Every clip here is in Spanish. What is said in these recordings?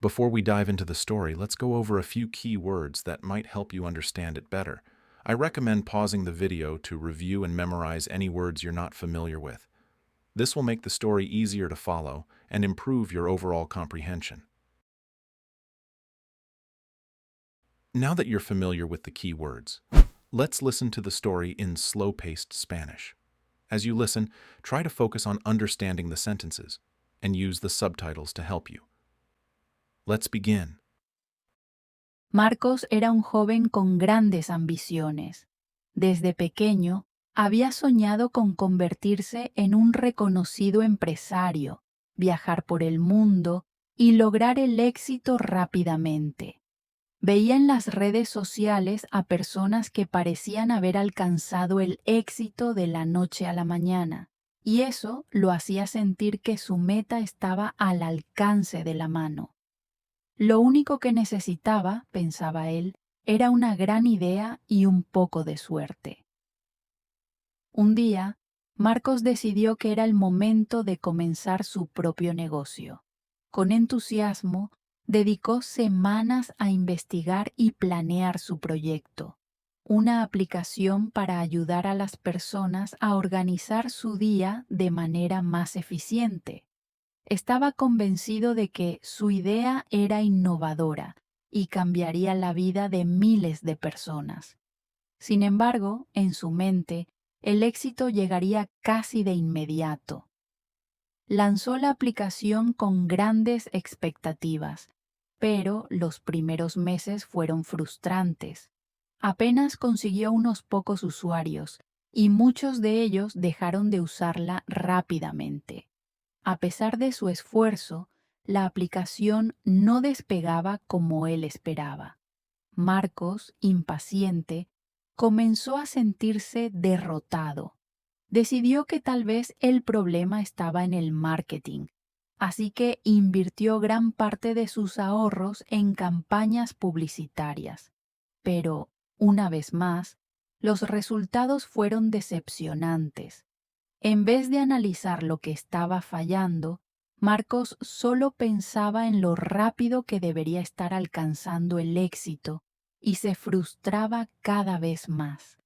Before we dive into the story, let's go over a few key words that might help you understand it better. I recommend pausing the video to review and memorize any words you're not familiar with. This will make the story easier to follow and improve your overall comprehension. Now that you're familiar with the key words, let's listen to the story in slow-paced Spanish. As you listen, try to focus on understanding the sentences and use the subtitles to help you. Let's begin. Marcos era un joven con grandes ambiciones. Desde pequeño, había soñado con convertirse en un reconocido empresario, viajar por el mundo y lograr el éxito rápidamente. Veía en las redes sociales a personas que parecían haber alcanzado el éxito de la noche a la mañana, y eso lo hacía sentir que su meta estaba al alcance de la mano. Lo único que necesitaba, pensaba él, era una gran idea y un poco de suerte. Un día, Marcos decidió que era el momento de comenzar su propio negocio. Con entusiasmo, dedicó semanas a investigar y planear su proyecto, una aplicación para ayudar a las personas a organizar su día de manera más eficiente. Estaba convencido de que su idea era innovadora y cambiaría la vida de miles de personas. Sin embargo, en su mente, el éxito llegaría casi de inmediato. Lanzó la aplicación con grandes expectativas, pero los primeros meses fueron frustrantes. Apenas consiguió unos pocos usuarios y muchos de ellos dejaron de usarla rápidamente. A pesar de su esfuerzo, la aplicación no despegaba como él esperaba. Marcos, impaciente, comenzó a sentirse derrotado. Decidió que tal vez el problema estaba en el marketing, así que invirtió gran parte de sus ahorros en campañas publicitarias. Pero, una vez más, los resultados fueron decepcionantes. En vez de analizar lo que estaba fallando, Marcos solo pensaba en lo rápido que debería estar alcanzando el éxito y se frustraba cada vez más.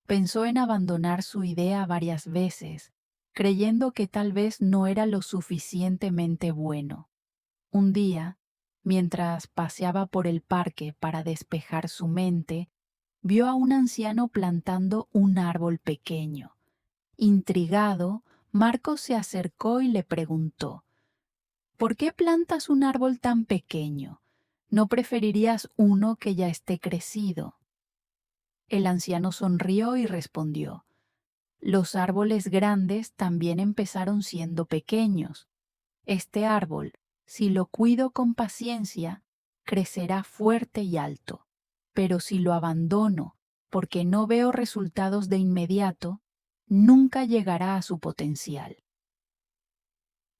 Pensó en abandonar su idea varias veces, creyendo que tal vez no era lo suficientemente bueno. Un día, mientras paseaba por el parque para despejar su mente, vio a un anciano plantando un árbol pequeño. Intrigado, Marcos se acercó y le preguntó: ¿por qué plantas un árbol tan pequeño? ¿No preferirías uno que ya esté crecido? El anciano sonrió y respondió: los árboles grandes también empezaron siendo pequeños. Este árbol, si lo cuido con paciencia, crecerá fuerte y alto. Pero si lo abandono porque no veo resultados de inmediato, nunca llegará a su potencial.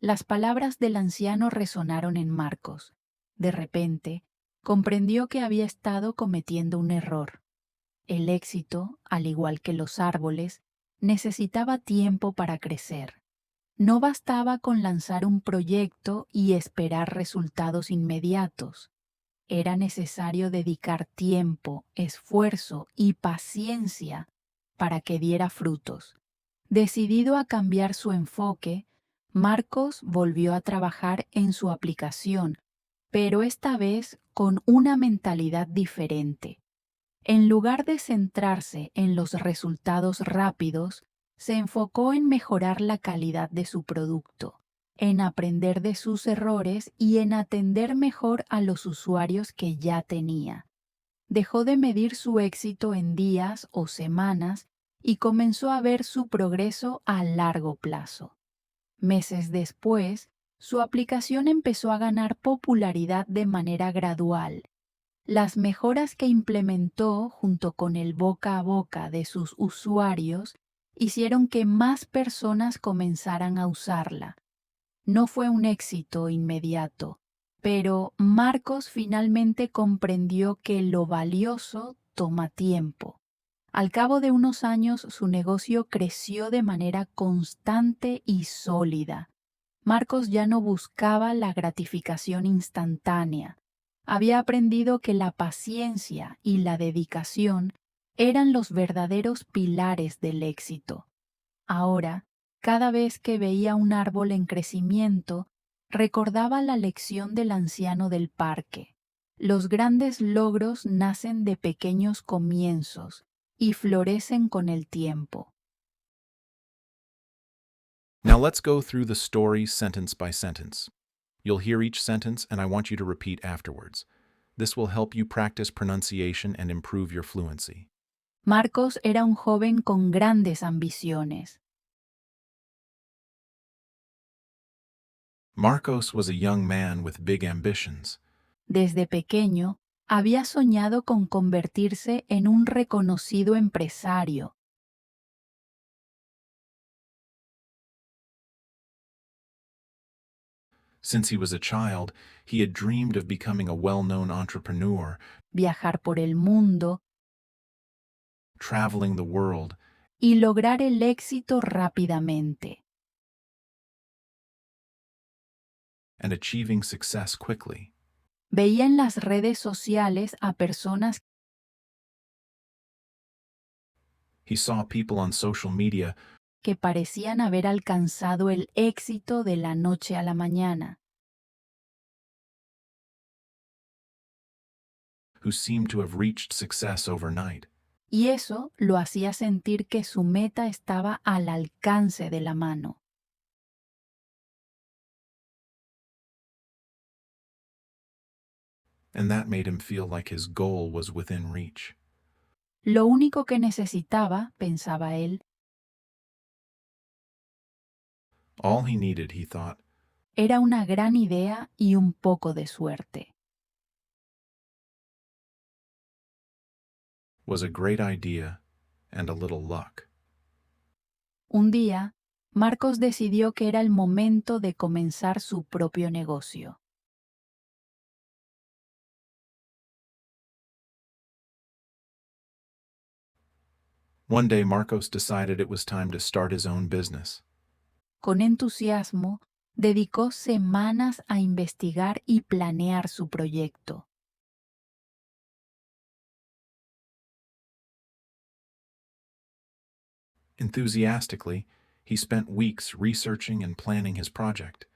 Las palabras del anciano resonaron en Marcos. De repente, comprendió que había estado cometiendo un error. El éxito, al igual que los árboles, necesitaba tiempo para crecer. No bastaba con lanzar un proyecto y esperar resultados inmediatos. Era necesario dedicar tiempo, esfuerzo y paciencia para que diera frutos. Decidido a cambiar su enfoque, Marcos volvió a trabajar en su aplicación, pero esta vez con una mentalidad diferente. En lugar de centrarse en los resultados rápidos, se enfocó en mejorar la calidad de su producto, en aprender de sus errores y en atender mejor a los usuarios que ya tenía. Dejó de medir su éxito en días o semanas y comenzó a ver su progreso a largo plazo. Meses después, su aplicación empezó a ganar popularidad de manera gradual. Las mejoras que implementó junto con el boca a boca de sus usuarios hicieron que más personas comenzaran a usarla. No fue un éxito inmediato, pero Marcos finalmente comprendió que lo valioso toma tiempo. Al cabo de unos años, su negocio creció de manera constante y sólida. Marcos ya no buscaba la gratificación instantánea. Había aprendido que la paciencia y la dedicación eran los verdaderos pilares del éxito. Ahora, cada vez que veía un árbol en crecimiento, recordaba la lección del anciano del parque. Los grandes logros nacen de pequeños comienzos y florecen con el tiempo. Now let's go through the story sentence by sentence. You'll hear each sentence and I want you to repeat afterwards. This will help you practice pronunciation and improve your fluency. Marcos era un joven con grandes ambiciones. Marcos was a young man with big ambitions. Desde pequeño, había soñado con convertirse en un reconocido empresario. Since he was a child, he had dreamed of becoming a well-known entrepreneur, Viajar por el mundo traveling the world, y lograr el éxito rápidamente. and achieving success quickly. Veía en las redes sociales a personas He saw people on social media que parecían haber alcanzado el éxito de la noche a la mañana. who seemed to have reached success overnight. Y eso lo hacía sentir que su meta estaba al alcance de la mano. And that made him feel like his goal was within reach. Lo único que necesitaba, pensaba él, All he needed, he thought, era una gran idea y un poco de suerte. was a great idea and a little luck. Un día, Marcos decidió que era el momento de comenzar su propio negocio. One day, Marcos decided it was time to start his own business. Con entusiasmo, dedicó semanas a investigar y planear su proyecto. Enthusiastically, he spent weeks researching and planning his project.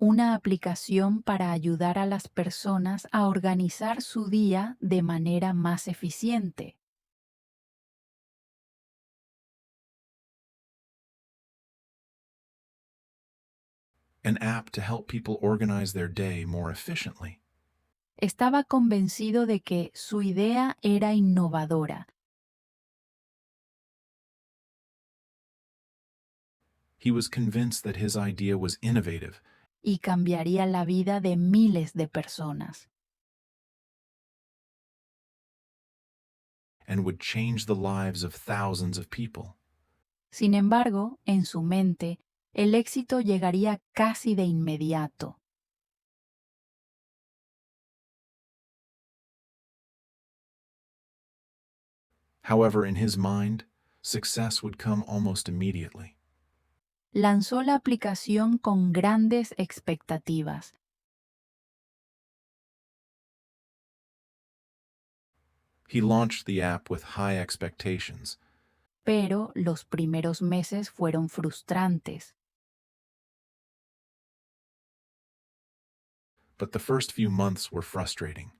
Una aplicación para ayudar a las personas a organizar su día de manera más eficiente. An app to help people organize their day more efficiently. Estaba convencido de que su idea era innovadora He was convinced that his idea was innovative y cambiaría la vida de miles de personas. and would change the lives of thousands of people. Sin embargo, en su mente, el éxito llegaría casi de inmediato. However, in his mind, success would come almost immediately. Lanzó la aplicación con grandes expectativas, He launched the app with high expectations, pero los primeros meses fueron frustrantes. but the first few months were frustrating.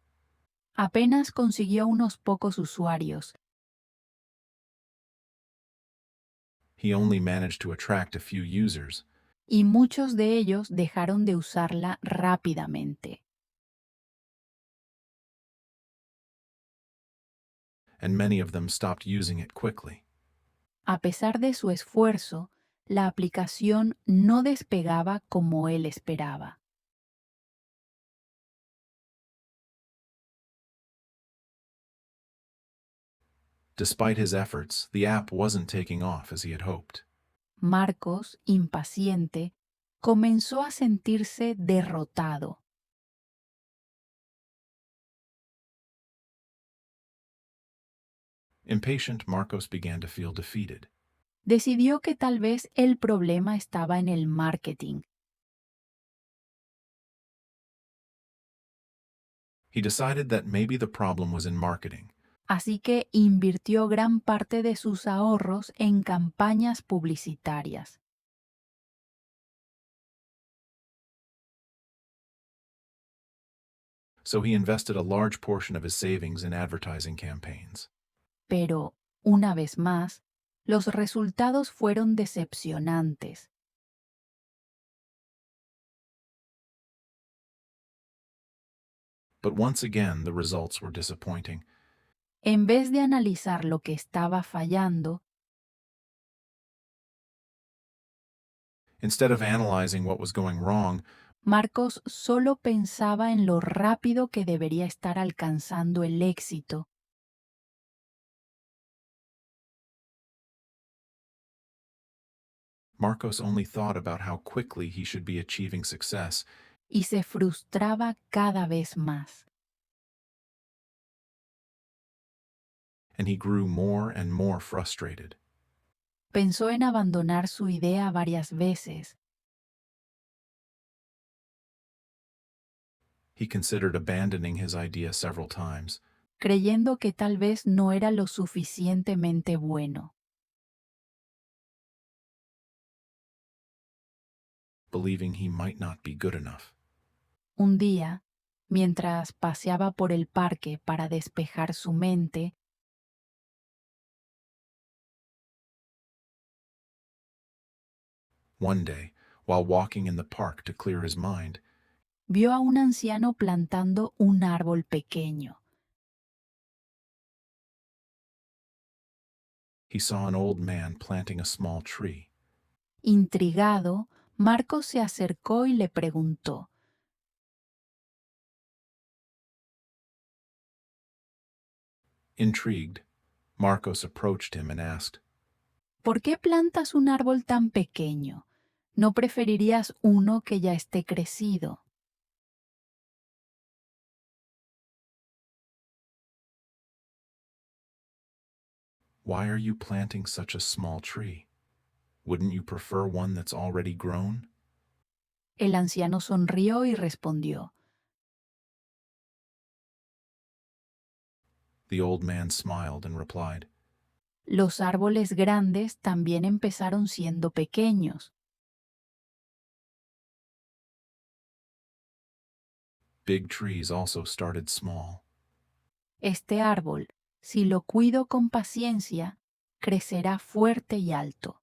Apenas consiguió unos pocos usuarios He only managed to attract a few users, y muchos de ellos dejaron de usarla rápidamente. and many of them stopped using it quickly. A pesar de su esfuerzo, la aplicación no despegaba como él esperaba. Despite his efforts, the app wasn't taking off as he had hoped. Marcos, impaciente, comenzó a sentirse derrotado. Impatient, Marcos began to feel defeated. Decidió que tal vez el problema estaba en el marketing. He decided that maybe the problem was in marketing. Así que invirtió gran parte de sus ahorros en campañas publicitarias. So he invested a large portion of his savings in advertising campaigns. Pero, una vez más, los resultados fueron decepcionantes. But once again, the results were disappointing. En vez de analizar lo que estaba fallando, Instead of analyzing what was going wrong, Marcos solo pensaba en lo rápido que debería estar alcanzando el éxito. Marcos only thought about how quickly he should be achieving success, Y se frustraba cada vez más. and he grew more and more frustrated. Pensó en abandonar su idea varias veces. He considered abandoning his idea several times, Creyendo que tal vez no era lo suficientemente bueno. believing he might not be good enough. Un día, mientras paseaba por el parque para despejar su mente, One day, while walking in the park to clear his mind, vio a un anciano plantando un árbol pequeño. he saw an old man planting a small tree. Intrigado, Marcos se acercó y le preguntó, Intrigued, Marcos approached him and asked, ¿por qué plantas un árbol tan pequeño? ¿No preferirías uno que ya esté crecido? Why are you planting such a small tree? Wouldn't you prefer one that's already grown? El anciano sonrió y respondió, The old man smiled and replied, los árboles grandes también empezaron siendo pequeños. Big trees also started small. Este árbol, si lo cuido con paciencia, crecerá fuerte y alto.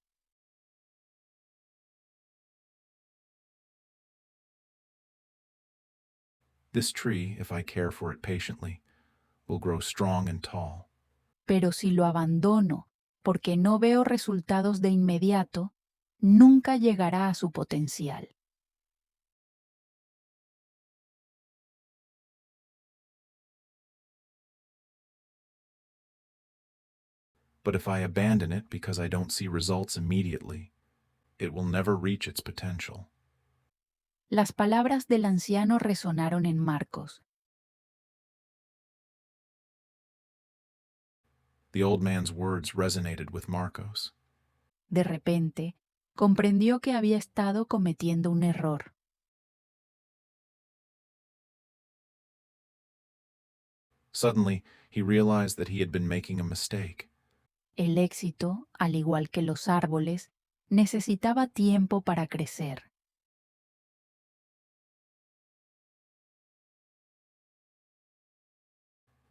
This tree, if I care for it patiently, will grow strong and tall. Pero si lo abandono porque no veo resultados de inmediato, nunca llegará a su potencial. But if I abandon it because I don't see results immediately, it will never reach its potential. Las palabras del anciano resonaron en Marcos. The old man's words resonated with Marcos. De repente, comprendió que había estado cometiendo un error. Suddenly, he realized that he had been making a mistake. El éxito, al igual que los árboles, necesitaba tiempo para crecer.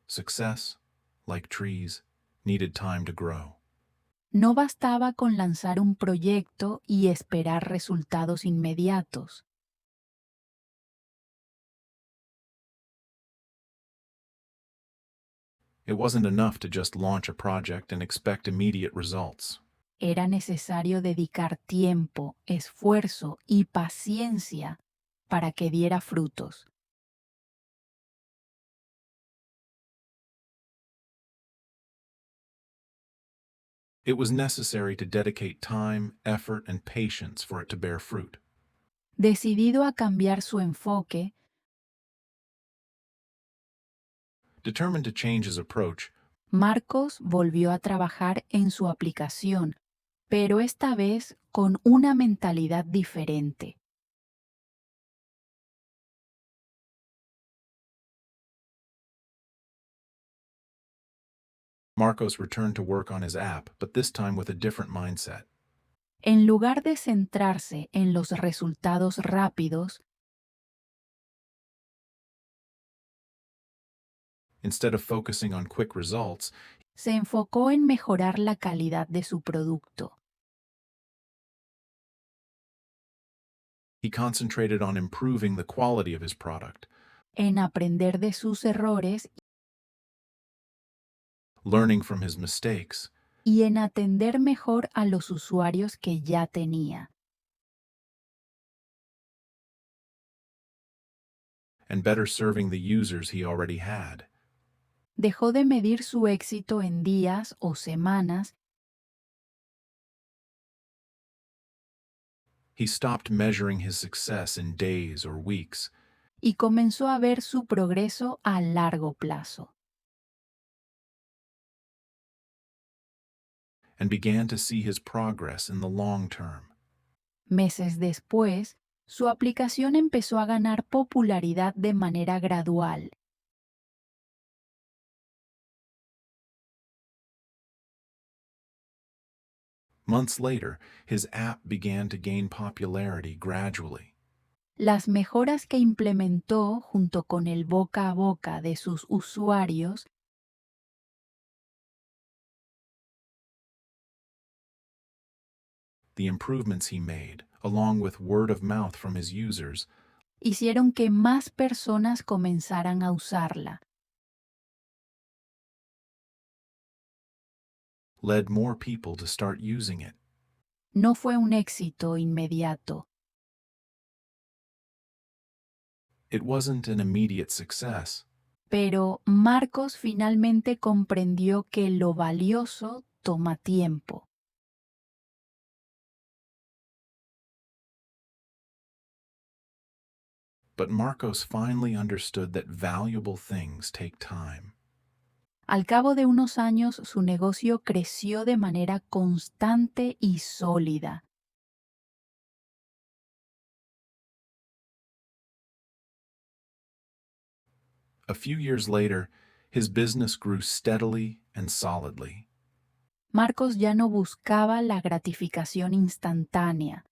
Success, like trees, needed time to grow. No bastaba con lanzar un proyecto y esperar resultados inmediatos. It wasn't enough to just launch a project and expect immediate results. Era necesario dedicar tiempo, esfuerzo y paciencia para que diera frutos. It was necessary to dedicate time, effort, and patience for it to bear fruit. Decidido a cambiar su enfoque, Determined to change his approach, Marcos volvió a trabajar en su aplicación, pero esta vez con una mentalidad diferente. Marcos returned to work on his app, but this time with a different mindset. En lugar de centrarse en los resultados rápidos, Instead of focusing on quick results, se enfocó en mejorar la calidad de su producto. he concentrated on improving the quality of his product, En aprender de sus errores learning from his mistakes, y en atender mejor a los usuarios que ya tenía. and better serving the users he already had. Dejó de medir su éxito en días o semanas He stopped measuring his success in days or weeks y comenzó a ver su progreso a largo plazo. and began to see his progress in the long term. Meses después, su aplicación empezó a ganar popularidad de manera gradual. Months later, his app began to gain popularity gradually. Las mejoras que implementó junto con el boca a boca de sus usuarios The improvements he made, along with word of mouth from his users, hicieron que más personas comenzaran a usarla. led more people to start using it. No fue un éxito inmediato, It wasn't an immediate success, pero Marcos finalmente comprendió que lo valioso toma tiempo. but Marcos finally understood that valuable things take time. Al cabo de unos años, su negocio creció de manera constante y sólida. A few years later, his business grew steadily and solidly. Marcos ya no buscaba la gratificación instantánea.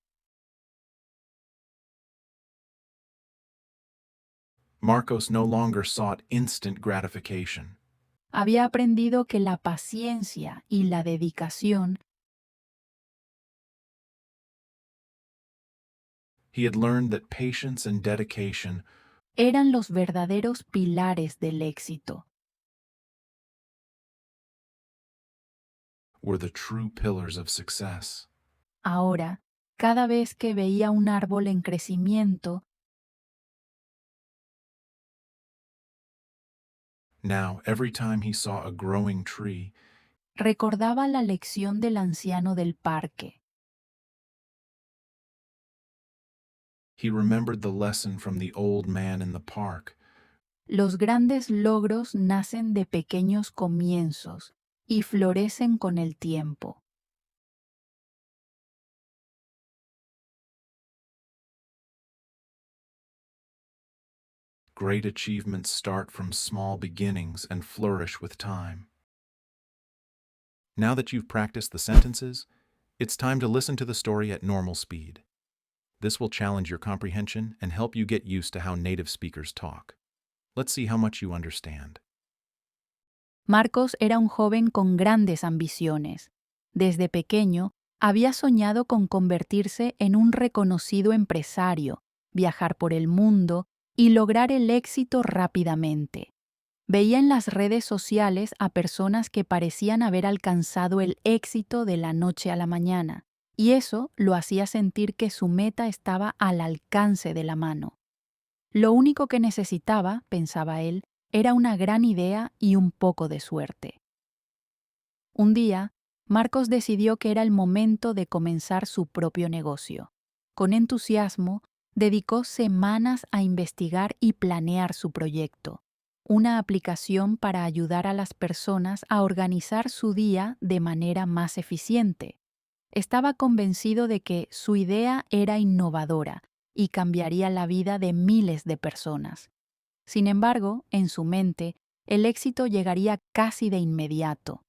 Marcos no longer sought instant gratification. Había aprendido que la paciencia y la dedicación He had learned that patience and dedication eran los verdaderos pilares del éxito. were the true pillars of success. Ahora, cada vez que veía un árbol en crecimiento, Now, every time he saw a growing tree, recordaba la lección del anciano del parque. he remembered the lesson from the old man in the park. Los grandes logros nacen de pequeños comienzos y florecen con el tiempo. Great achievements start from small beginnings and flourish with time. Now that you've practiced the sentences, it's time to listen to the story at normal speed. This will challenge your comprehension and help you get used to how native speakers talk. Let's see how much you understand. Marcos era un joven con grandes ambiciones. Desde pequeño, había soñado con convertirse en un reconocido empresario, viajar por el mundo y lograr el éxito rápidamente. Veía en las redes sociales a personas que parecían haber alcanzado el éxito de la noche a la mañana, y eso lo hacía sentir que su meta estaba al alcance de la mano. Lo único que necesitaba, pensaba él, era una gran idea y un poco de suerte. Un día, Marcos decidió que era el momento de comenzar su propio negocio. Con entusiasmo, dedicó semanas a investigar y planear su proyecto, una aplicación para ayudar a las personas a organizar su día de manera más eficiente. Estaba convencido de que su idea era innovadora y cambiaría la vida de miles de personas. Sin embargo, en su mente, el éxito llegaría casi de inmediato.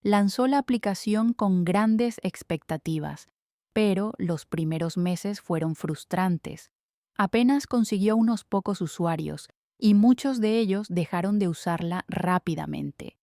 Lanzó la aplicación con grandes expectativas, pero los primeros meses fueron frustrantes. Apenas consiguió unos pocos usuarios y muchos de ellos dejaron de usarla rápidamente.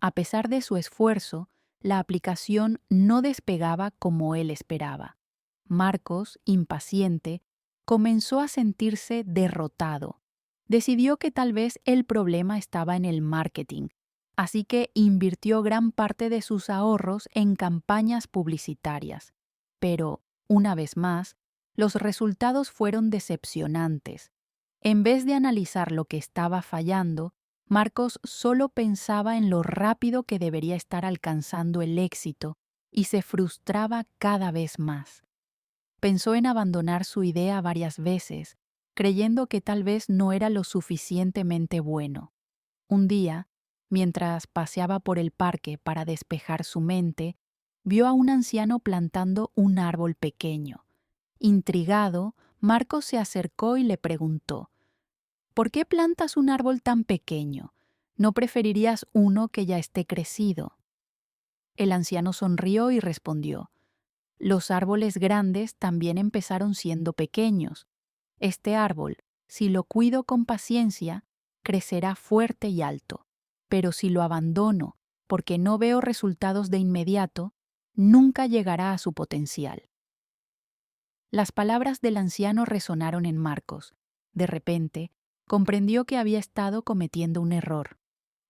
A pesar de su esfuerzo, la aplicación no despegaba como él esperaba. Marcos, impaciente, comenzó a sentirse derrotado. Decidió que tal vez el problema estaba en el marketing, así que invirtió gran parte de sus ahorros en campañas publicitarias. Pero, una vez más, los resultados fueron decepcionantes. En vez de analizar lo que estaba fallando, Marcos solo pensaba en lo rápido que debería estar alcanzando el éxito y se frustraba cada vez más. Pensó en abandonar su idea varias veces, creyendo que tal vez no era lo suficientemente bueno. Un día, mientras paseaba por el parque para despejar su mente, vio a un anciano plantando un árbol pequeño. Intrigado, Marcos se acercó y le preguntó: ¿por qué plantas un árbol tan pequeño? ¿No preferirías uno que ya esté crecido? El anciano sonrió y respondió: los árboles grandes también empezaron siendo pequeños. Este árbol, si lo cuido con paciencia, crecerá fuerte y alto. Pero si lo abandono porque no veo resultados de inmediato, nunca llegará a su potencial. Las palabras del anciano resonaron en Marcos. De repente, comprendió que había estado cometiendo un error.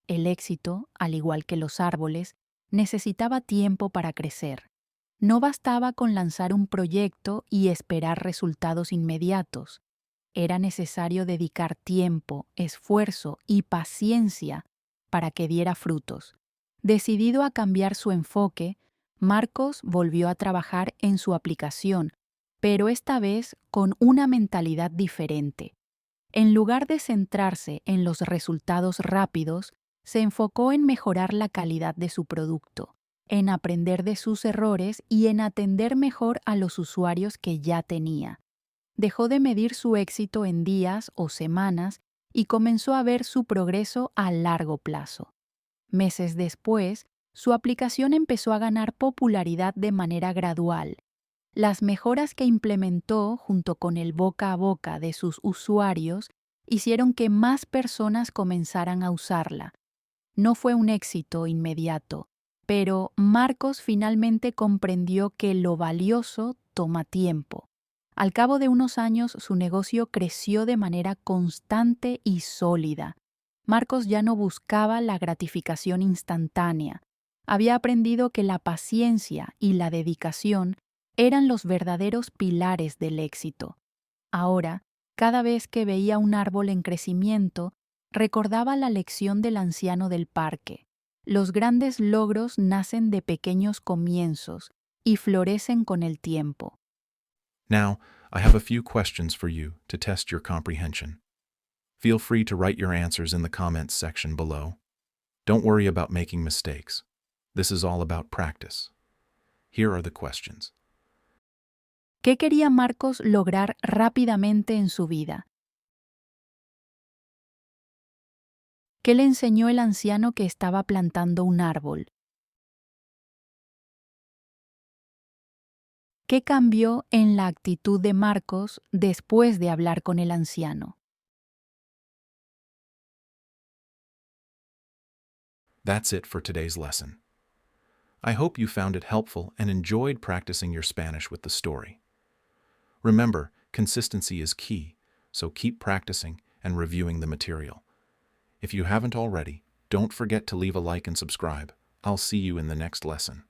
El éxito, al igual que los árboles, necesitaba tiempo para crecer. No bastaba con lanzar un proyecto y esperar resultados inmediatos. Era necesario dedicar tiempo, esfuerzo y paciencia para que diera frutos. Decidido a cambiar su enfoque, Marcos volvió a trabajar en su aplicación, pero esta vez con una mentalidad diferente. En lugar de centrarse en los resultados rápidos, se enfocó en mejorar la calidad de su producto, en aprender de sus errores y en atender mejor a los usuarios que ya tenía. Dejó de medir su éxito en días o semanas y comenzó a ver su progreso a largo plazo. Meses después, su aplicación empezó a ganar popularidad de manera gradual. Las mejoras que implementó junto con el boca a boca de sus usuarios hicieron que más personas comenzaran a usarla. No fue un éxito inmediato, pero Marcos finalmente comprendió que lo valioso toma tiempo. Al cabo de unos años, su negocio creció de manera constante y sólida. Marcos ya no buscaba la gratificación instantánea. Había aprendido que la paciencia y la dedicación eran los verdaderos pilares del éxito. Ahora, cada vez que veía un árbol en crecimiento, recordaba la lección del anciano del parque. Los grandes logros nacen de pequeños comienzos y florecen con el tiempo. Now, I have a few questions for you to test your comprehension. Feel free to write your answers in the comments section below. Don't worry about making mistakes. This is all about practice. Here are the questions. ¿Qué quería Marcos lograr rápidamente en su vida? ¿Qué le enseñó el anciano que estaba plantando un árbol? ¿Qué cambió en la actitud de Marcos después de hablar con el anciano? That's it for today's lesson. I hope you found it helpful and enjoyed practicing your Spanish with the story. Remember, consistency is key, so keep practicing and reviewing the material. If you haven't already, don't forget to leave a like and subscribe. I'll see you in the next lesson.